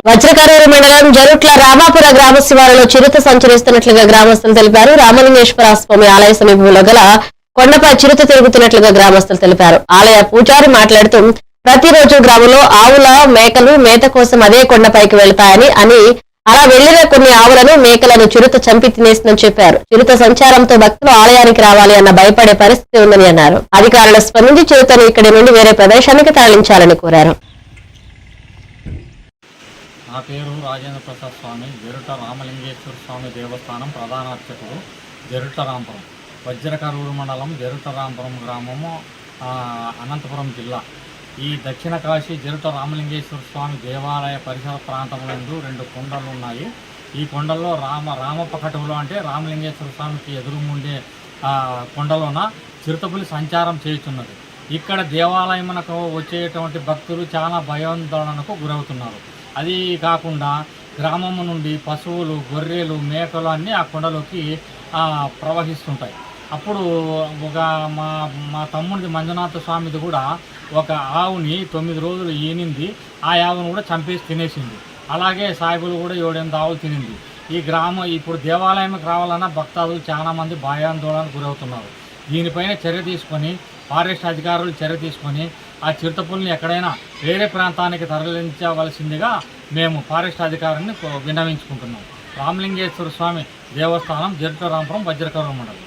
వజ్రకరూరు మండలం జరుట్ల రామాపుర గ్రామ శివారులో చిరుత సంచరిస్తున్నట్లుగా గ్రామస్తులు తెలిపారు. రామలింగేశ్వర స్వామి ఆలయ సమీపంలో గల కొండపై చిరుత తిరుగుతున్నట్లుగా గ్రామస్తులు తెలిపారు. ఆలయ పూజారి మాట్లాడుతూ ప్రతిరోజు గ్రామంలో ఆవుల మేకలు మేత కోసం అదే కొండపైకి వెళ్తాయని అలా వెళ్లిన కొన్ని ఆవులను మేకలను చిరుత చంపి తినేసిందని చెప్పారు. చిరుత సంచారంతో భక్తులు ఆలయానికి రావాలి అన్న భయపడే పరిస్థితి ఉందని అన్నారు. అధికారులు స్పందించి చిరుతను ఇక్కడి నుండి వేరే ప్రదేశానికి తరలించాలని కోరారు. నా పేరు రాజేంద్ర ప్రసాద్ స్వామి, జరుట రామలింగేశ్వర స్వామి దేవస్థానం ప్రధాన అర్చకుడు, జరుట రాంపురం, వజ్రకరూరు మండలం, జరుట రాంపురం గ్రామము, అనంతపురం జిల్లా. ఈ దక్షిణ కాశీ జరుట రామలింగేశ్వర స్వామి దేవాలయ పరిసర ప్రాంతంలో 2 కొండలు ఉన్నాయి. ఈ కొండల్లో రామపకటంలో అంటే రామలింగేశ్వర స్వామికి ఎదురుముండే కొండలోన చిరుతపులి సంచారం చేయుచున్నది. ఇక్కడ దేవాలయమునకు వచ్చేటువంటి భక్తులు చాలా భయాందోళనకు గురవుతున్నారు. అది కాకుండా గ్రామం నుండి పశువులు, గొర్రెలు, మేకలు అన్నీ ఆ కొండలోకి ప్రవహిస్తుంటాయి. అప్పుడు మా తమ్ముడిది మంజునాథ స్వామిది కూడా ఒక ఆవుని 9 రోజులు ఈనింది. ఆ ఆవును కూడా చంపేసి తినేసింది. అలాగే సాయిబులు కూడా 7-8 ఆవులు తినింది. ఈ గ్రామం ఇప్పుడు దేవాలయంకి రావాలన్నా భక్తాదులు చాలామంది భయాందోళనకు గురవుతున్నారు. దీనిపైన చర్య తీసుకొని ఫారెస్ట్ అధికారులు చర్య తీసుకొని ఆ చిరుతపుల్ని ఎక్కడైనా వేరే ప్రాంతానికి తరలించవలసిందిగా మేము ఫారెస్ట్ అధికారులను విన్నవించుకుంటున్నాం. రామలింగేశ్వర స్వామి దేవస్థానం, జరుట రాంపురం, వజ్రకరూరు మండలం.